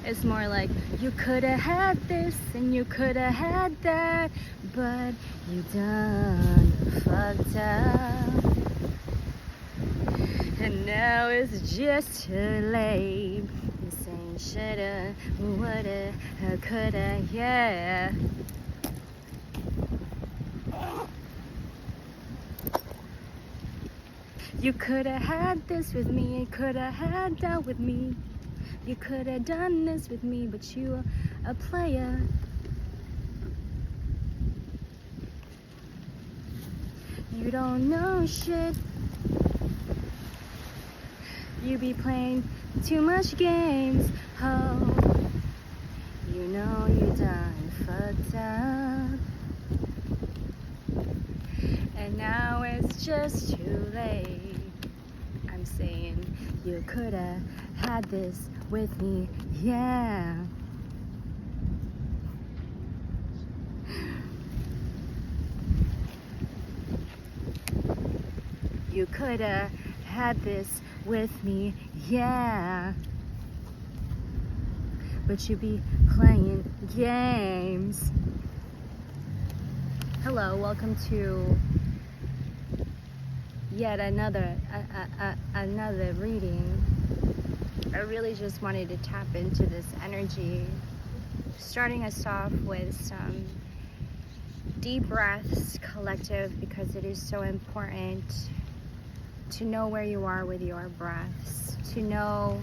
It's more like, you could have had this and you could have had that, but you done fucked up. And now it's just too late. You saying shoulda, woulda, coulda, yeah. You could have had this with me, you could have had that with me. You could have done this with me, but you a player. You don't know shit. You be playing too much games. Oh, you know you done fucked up. And now it's just too late. I'm saying you could have had this with me, yeah. You could have had this with me, yeah. But you be playing games. Hello, welcome to yet another reading. I really just wanted to tap into this energy, starting us off with some deep breaths, collective, because it is so important to know where you are with your breaths, to know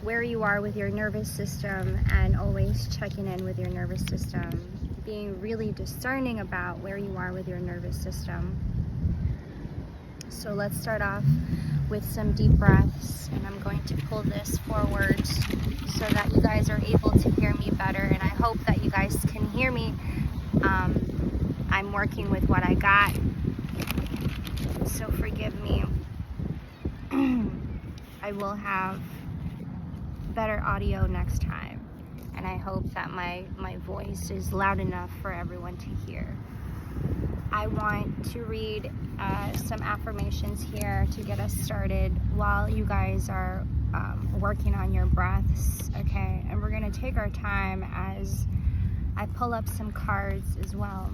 where you are with your nervous system, and always checking in with your nervous system, being really discerning about where you are with your nervous system. So let's start off with some deep breaths, and I'm going to pull this forward so that you guys are able to hear me better, and I hope that you guys can hear me. I'm working with what I got, so forgive me. I will have better audio next time, and I hope that my voice is loud enough for everyone to hear. I want to read some affirmations here to get us started while you guys are working on your breaths, okay? And we're gonna take our time as I pull up some cards as well.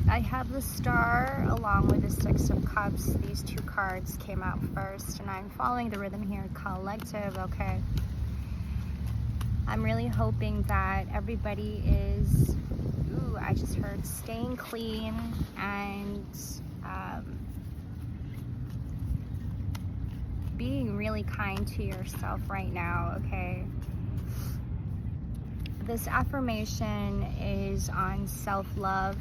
I have the Star along with the Six of Cups. These two cards came out first, and I'm following the rhythm here, collective, okay? I'm really hoping that everybody is, I just heard staying clean and being really kind to yourself right now, okay? This affirmation is on self-love.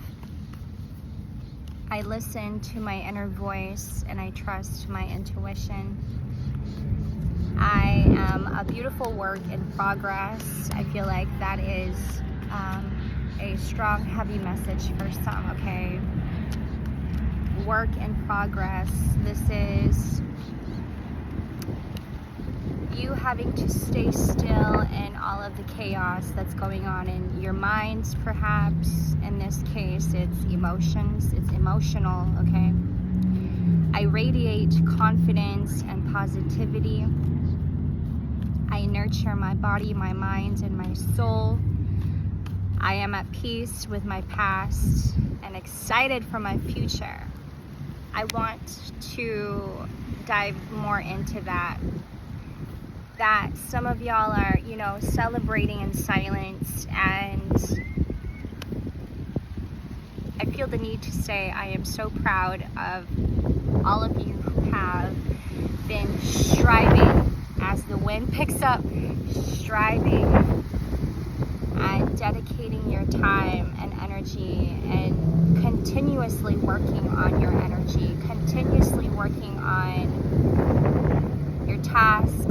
I listen to my inner voice and I trust my intuition. I am a beautiful work in progress. I feel like that is a strong, heavy message for some, okay? Work in progress. This is you having to stay still in all of the chaos that's going on in your minds, perhaps. In this case, it's emotions. It's emotional, okay? I radiate confidence and positivity. I nurture my body, my mind, and my soul. I am at peace with my past and excited for my future. I want to dive more into that some of y'all are, celebrating in silence, and I feel the need to say I am so proud of all of you who have been striving as the wind picks up, striving and dedicating your time and energy and continuously working on your energy, continuously working on your tasks.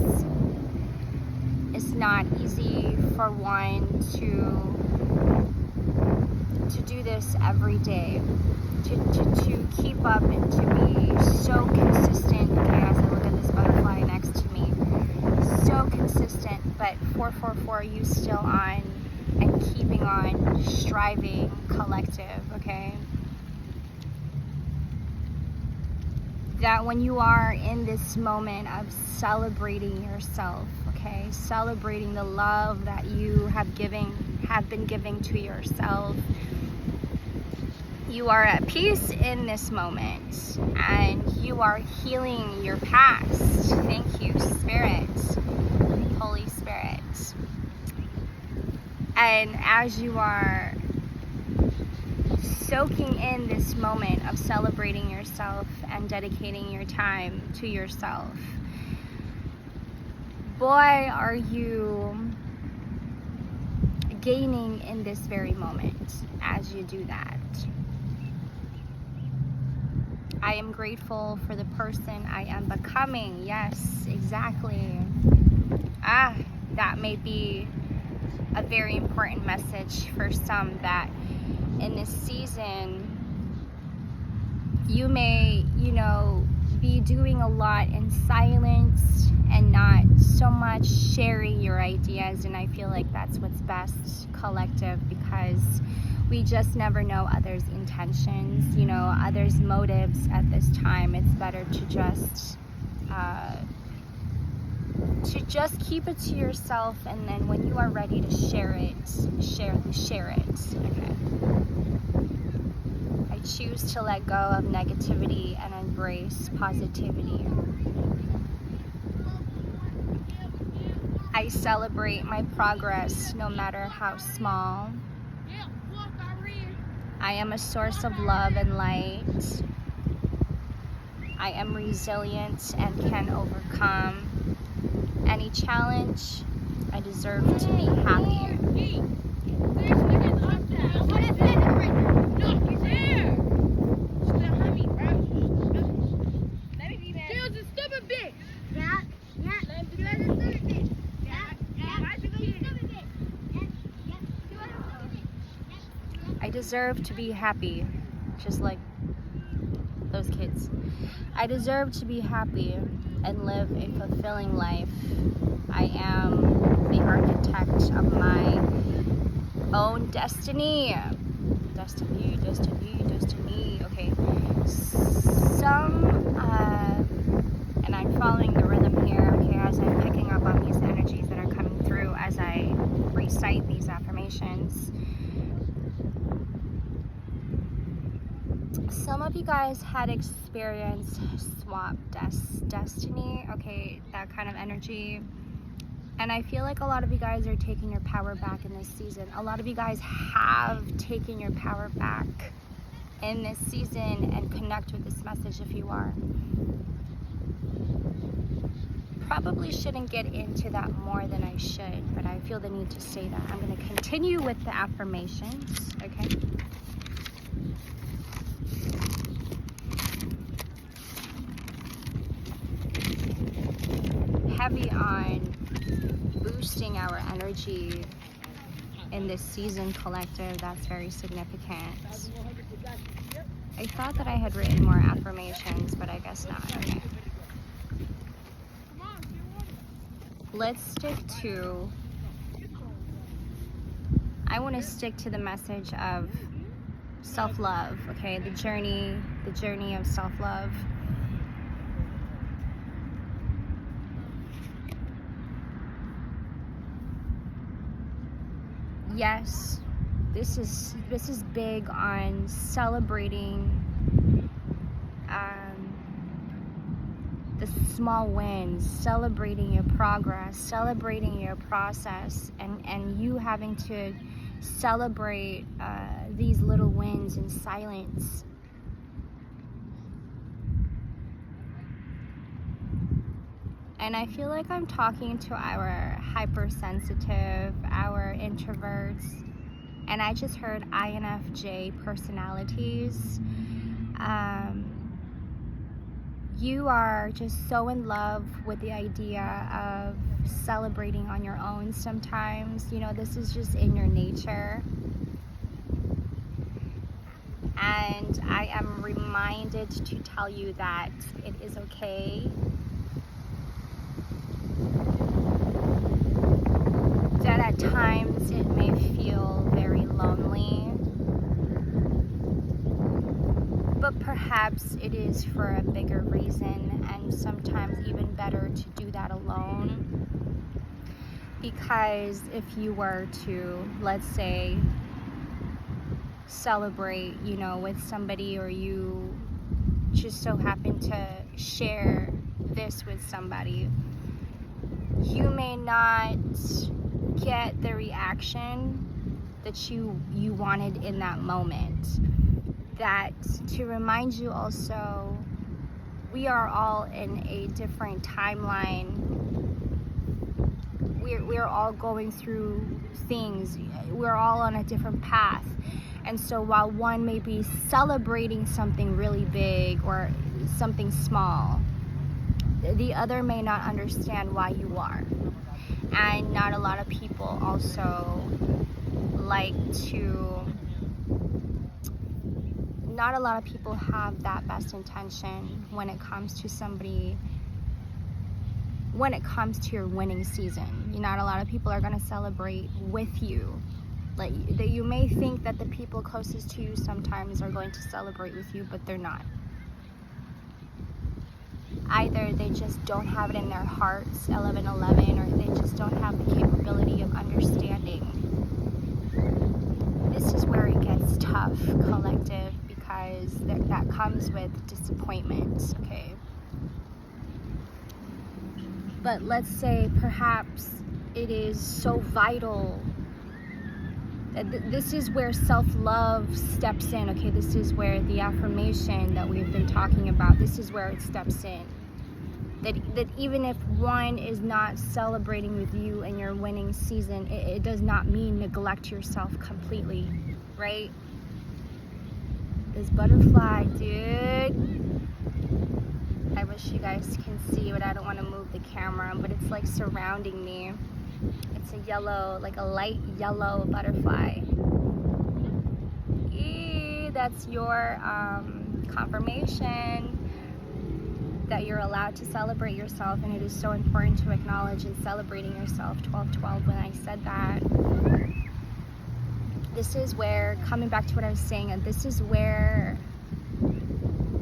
It's not easy for one to do this every day, to keep up and to be so consistent. Okay, as I look at this butterfly next to me, so consistent, but 444, you still on and keeping on, striving, collective, okay? that when you are in this moment of celebrating yourself, okay, celebrating the love that you have been giving to yourself, you are at peace in this moment, and you are healing your past. Thank you, Spirit, Holy Spirit. And as you are soaking in this moment of celebrating yourself and dedicating your time to yourself, boy, are you gaining in this very moment as you do that. I am grateful for the person I am becoming. Yes, exactly. That may be a very important message for some, that in this season you may, be doing a lot in silence and not so much sharing your ideas, and I feel like that's what's best, collective, because we just never know others' intentions, others' motives at this time. It's better to just keep it to yourself, and then when you are ready to share it. Okay. I choose to let go of negativity and embrace positivity. I celebrate my progress, no matter how small. I am a source of love and light. I am resilient and can overcome any challenge. I deserve to be happy. I deserve to be happy, just like those kids. I deserve to be happy and live a fulfilling life. I am the architect of my own destiny. Destiny. Okay. And I'm following the rhythm here, okay, as I'm picking up on these energies that are coming through as I recite these affirmations. Some of you guys had experienced swap destiny, okay, that kind of energy. And I feel like a lot of you guys are taking your power back in this season. A lot of you guys have taken your power back in this season, and connect with this message if you are. Probably shouldn't get into that more than I should, but I feel the need to say that. I'm going to continue with the affirmations, okay? Heavy on boosting our energy in this season, collective. That's very significant. I thought that I had written more affirmations, but I guess not. Okay. Let's stick to, I want to stick to the message of self-love, okay? The journey of self-love. Yes, this is big on celebrating the small wins, celebrating your progress, celebrating your process, and you having to celebrate these little wins in silence. And I feel like I'm talking to our hypersensitive, our introverts, and I just heard INFJ personalities. You are just so in love with the idea of celebrating on your own sometimes. This is just in your nature. And I am reminded to tell you that it is okay. That at times it may feel very lonely. But but perhaps it is for a bigger reason, and sometimes even better to do that alone. Because if you were to, let's say, celebrate, with somebody, or you just so happen to share this with somebody, you may not get the reaction that you wanted in that moment. That to remind you also, we are all in a different timeline. We're all going through things. We're all on a different path. And so while one may be celebrating something really big or something small, the other may not understand why you are. And not a lot of people also not a lot of people have that best intention when it comes to somebody, when it comes to your winning season. Not a lot of people are going to celebrate with you. Like, that you may think that the people closest to you sometimes are going to celebrate with you, but they're not. Either they just don't have it in their hearts, 1111, or they just don't have the capability of understanding. This is where it gets tough, collective, because that comes with disappointment, okay? But let's say perhaps it is so vital. This is where self-love steps in, okay? This is where the affirmation that we've been talking about, this is where it steps in. That even if one is not celebrating with you in your winning season, it does not mean neglect yourself completely, right? This butterfly, dude. I wish you guys can see, but I don't want to move the camera, but it's like surrounding me. It's a yellow, like a light yellow butterfly. That's your confirmation that you're allowed to celebrate yourself, and it is so important to acknowledge and celebrating yourself. 1212, when I said that, this is where, coming back to what I was saying, and this is where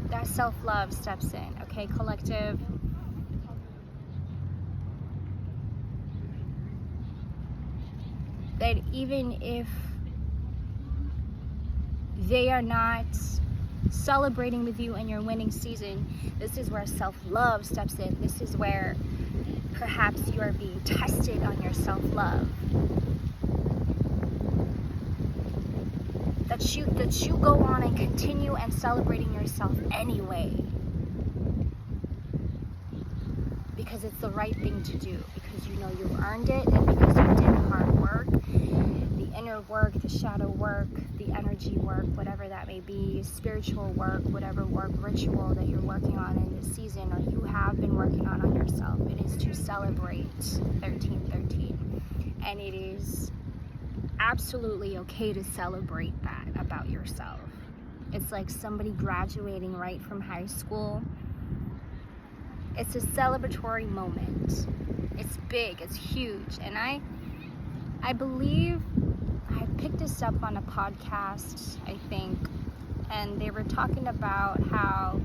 that self-love steps in, okay, collective? That even if they are not celebrating with you in your winning season, this is where self-love steps in. This is where perhaps you are being tested on your self-love. That you go on and continue and celebrating yourself anyway. Because it's the right thing to do. Because you know you've earned it, and because you did hard work. The inner work, the shadow work, the energy work, whatever that may be, spiritual work, whatever work, ritual that you're working on in this season, or you have been working on yourself. It is to celebrate 1313. And it is absolutely okay to celebrate that about yourself. It's like somebody graduating right from high school. It's a celebratory moment. It's big, it's huge. And I believe I picked this up on a podcast, I think, and they were talking about how,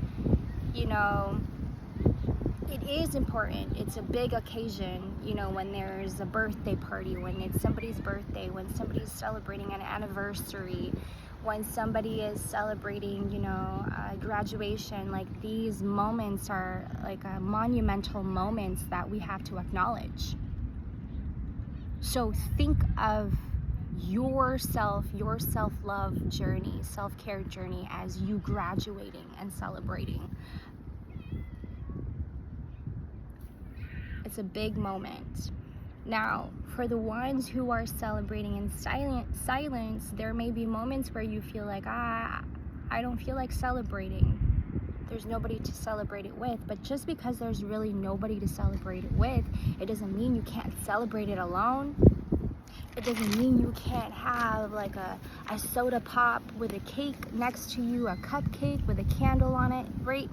it is important. It's a big occasion, when there's a birthday party, when it's somebody's birthday, when somebody's celebrating an anniversary, when somebody is celebrating, graduation. Like, these moments are like monumental moments that we have to acknowledge. So think of yourself, your self-love journey, self-care journey as you graduating and celebrating. It's a big moment. Now, for the ones who are celebrating in silence, there may be moments where you feel like, I don't feel like celebrating. There's nobody to celebrate it with. But just because there's really nobody to celebrate it with, it doesn't mean you can't celebrate it alone. It doesn't mean you can't have like a soda pop with a cake next to you, a cupcake with a candle on it, right?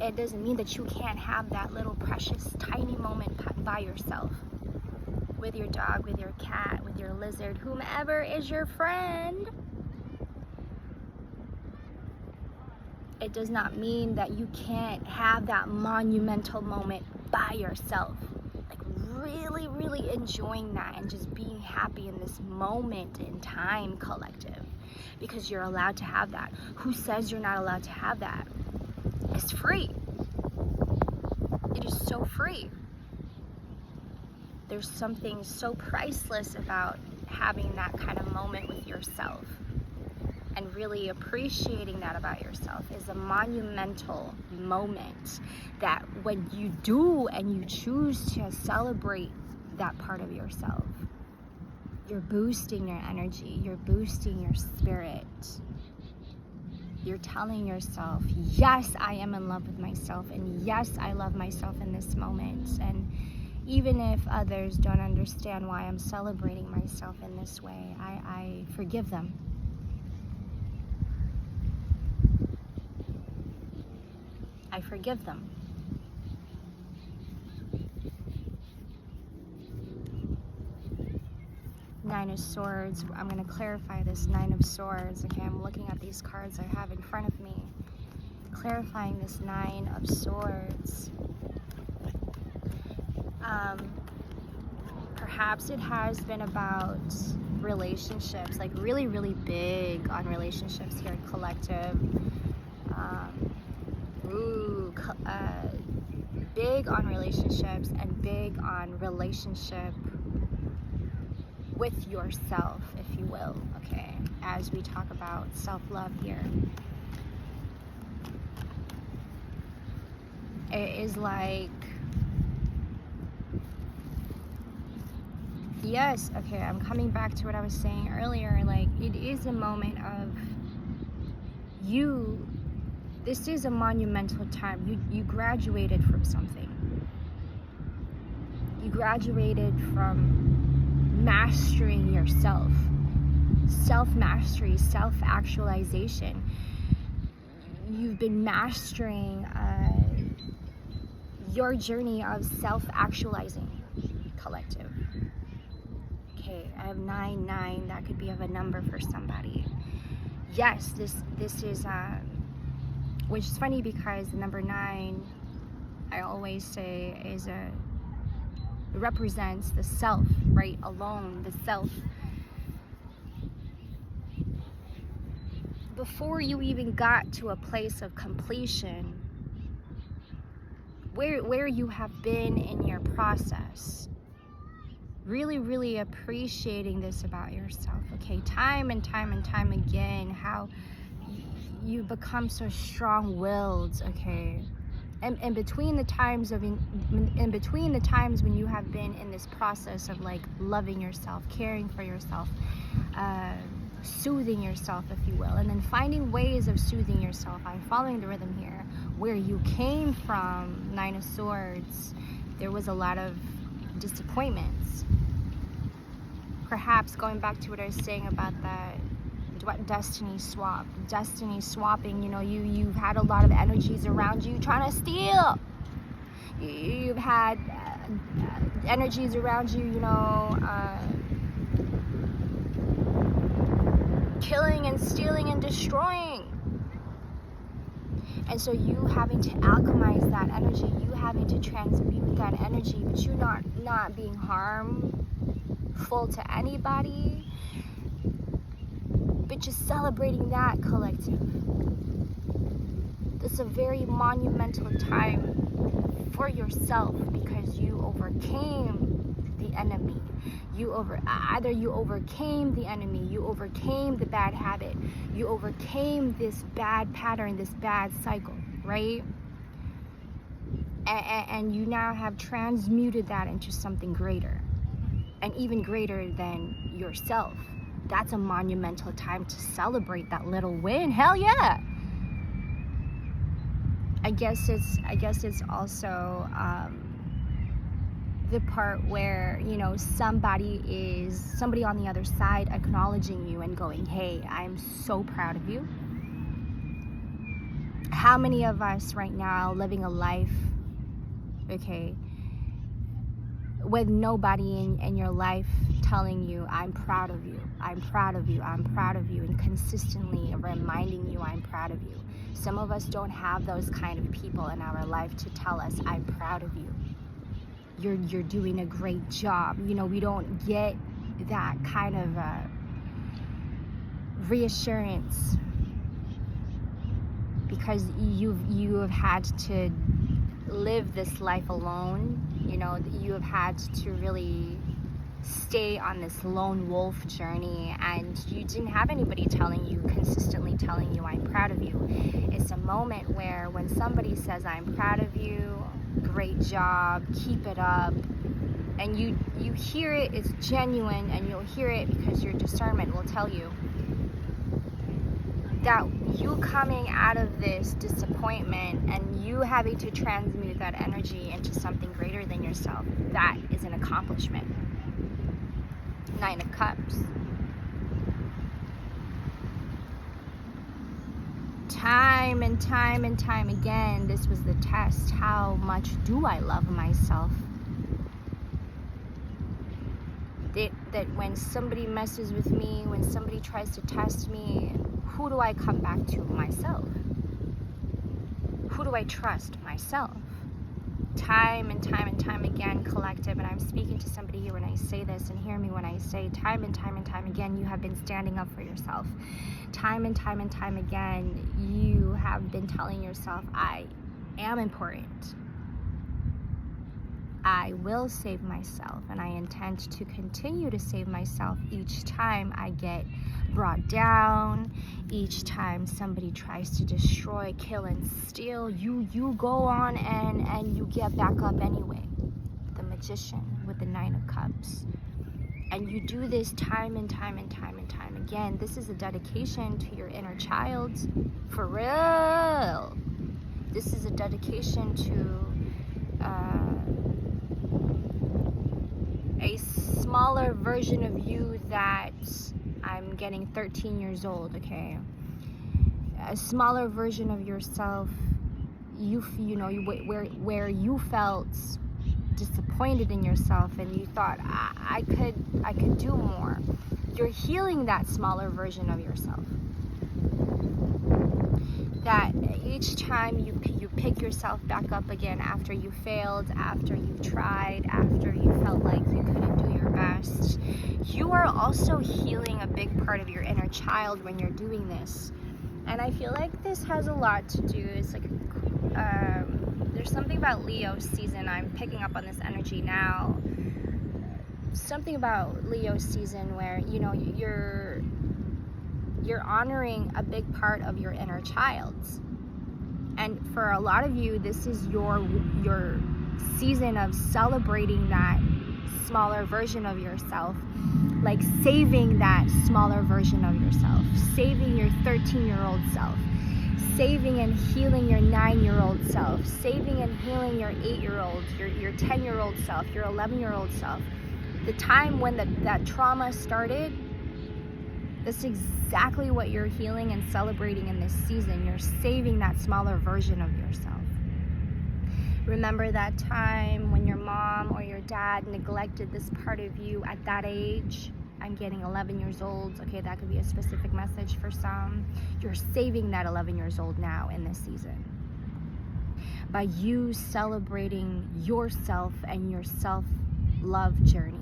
It doesn't mean that you can't have that little precious tiny moment by yourself. With your dog, with your cat, with your lizard, whomever is your friend. it does not mean that you can't have that monumental moment by yourself. Like really, really enjoying that and just being happy in this moment in time, collective. Because you're allowed to have that. Who says you're not allowed to have that? It's free. It is so free. There's something so priceless about having that kind of moment with yourself. And really appreciating that about yourself is a monumental moment that when you do and you choose to celebrate that part of yourself, you're boosting your energy, you're boosting your spirit. You're telling yourself, yes, I am in love with myself, and yes, I love myself in this moment. And even if others don't understand why I'm celebrating myself in this way, I forgive them. I forgive them. Nine of Swords. I'm going to clarify this Nine of Swords. Okay, I'm looking at these cards I have in front of me. Clarifying this Nine of Swords. Perhaps it has been about relationships, like really, really big on relationships here, collective. Big on relationships and big on relationship with yourself, if you will, okay, as we talk about self-love here. It is like, yes, okay, I'm coming back to what I was saying earlier, like, it is a moment of you. This is a monumental time. You graduated from something. You graduated from mastering yourself. Self-mastery, self-actualization. You've been mastering your journey of self-actualizing, collective. Okay, I have 9. That could be of a number for somebody. Yes, this is... which is funny because the number 9, I always say, represents the self, right? Alone, the self. Before you even got to a place of completion, where you have been in your process, really, really appreciating this about yourself, okay? Time and time again, how you become so strong-willed, okay? And between the times when you have been in this process of like loving yourself, caring for yourself, soothing yourself, if you will, and then finding ways of soothing yourself. I'm following the rhythm here. Where you came from, 9 of Swords, there was a lot of disappointments. Perhaps going back to what I was saying about that destiny swapping, you know, you've had a lot of energies around you trying to steal. You've had energies around you, you know, killing and stealing and destroying. And so you having to alchemize that energy, you having to transmute that energy, but you not being harmful to anybody, but just celebrating that, collective. This is a very monumental time for yourself because you overcame the enemy. Either you overcame the enemy, you overcame the bad habit, you overcame this bad pattern, this bad cycle, right? And you now have transmuted that into something greater, and even greater than yourself. That's a monumental time to celebrate that little win. Hell yeah. I guess it's also the part where, you know, somebody on the other side acknowledging you and going, hey, I'm so proud of you. How many of us right now living a life, okay, with nobody in your life telling you, I'm proud of you, I'm proud of you, I'm proud of you, and consistently reminding you, I'm proud of you. Some of us don't have those kind of people in our life to tell us, I'm proud of you. You're doing a great job. You know, we don't get that kind of reassurance because you have had to live this life alone. You know, you have had to really stay on this lone wolf journey, and you didn't have anybody consistently telling you, I'm proud of you. It's a moment where when somebody says, I'm proud of you, great job, keep it up, and you hear it, it's genuine, and you'll hear it because your discernment will tell you that you coming out of this disappointment and you having to transmute that energy into something greater than yourself, that is an accomplishment. 9 of Cups. Time and time and time again, this was the test. How much do I love myself? That when somebody messes with me, when somebody tries to test me, who do I come back to? Myself. Who do I trust? Myself. Time and time and time again, collective, and I'm speaking to somebody here when I say this, and hear me when I say time and time and time again, you have been standing up for yourself. Time and time and time again, you have been telling yourself, I am important. I will save myself, and I intend to continue to save myself each time I get brought down, each time somebody tries to destroy, kill, and steal. You go on and you get back up anyway. The Magician with the 9 of Cups. And you do this time and time and time and time again. This is a dedication to your inner child. For real. This is a dedication to a smaller version of you that I'm getting 13 years old, okay? A smaller version of yourself, where you felt disappointed in yourself and you thought, I could do more. You're healing that smaller version of yourself. That each time you pick yourself back up again after you failed, after you tried, after you felt like you couldn't do your best, you are also healing a big part of your inner child when you're doing this. And I feel like this has a lot to do, it's like, there's something about Leo season, I'm picking up on this energy now, something about Leo season where, you know, you're honoring a big part of your inner child. And for a lot of you, this is your season of celebrating that smaller version of yourself, like saving that smaller version of yourself, saving your 13-year-old self, saving and healing your 9-year-old self, saving and healing your 8-year-old, your 10-year-old self, your 11-year-old self. The time when that trauma started, that's exactly what you're healing and celebrating in this season. You're saving that smaller version of yourself. Remember that time when your mom or your dad neglected this part of you at that age? I'm getting 11 years old. Okay, that could be a specific message for some. You're saving that 11 years old now in this season. By you celebrating yourself and your self-love journey.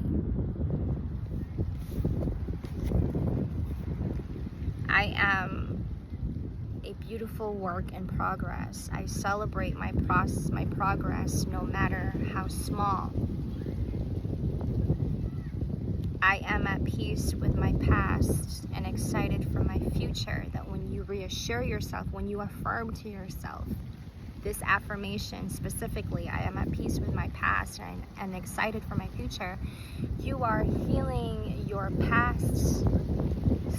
I am a beautiful work in progress. I celebrate my progress no matter how small. I am at peace with my past and excited for my future. That when you reassure yourself, when you affirm to yourself, this affirmation specifically, I am at peace with my past and excited for my future, you are healing your past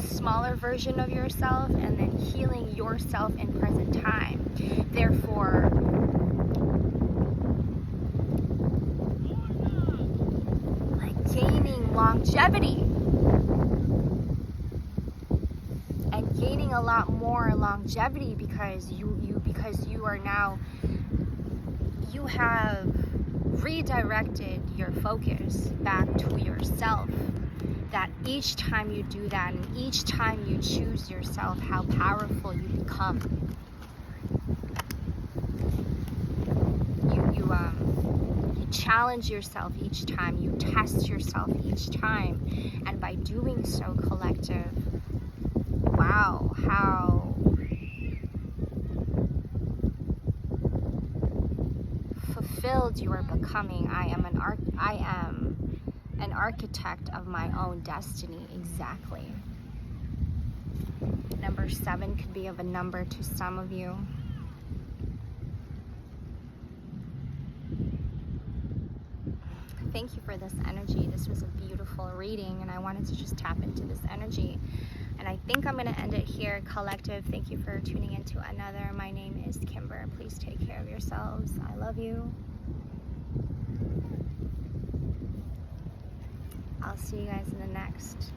smaller version of yourself and then healing yourself in present time. Therefore, like gaining longevity and gaining a lot more longevity because you are now, you have redirected your focus back to yourself. That each time you do that, and each time you choose yourself, how powerful you become. You challenge yourself each time, you test yourself each time, and by doing so, collective, wow, how fulfilled you are becoming. I am an architect of my own destiny. Exactly. Number 7 could be of a number to some of you. Thank you for this energy. This was a beautiful reading, and I wanted to just tap into this energy. And I think I'm going to end it here. Collective, thank you for tuning into another. My name is Kimber. Please take care of yourselves. I love you. I'll see you guys in the next.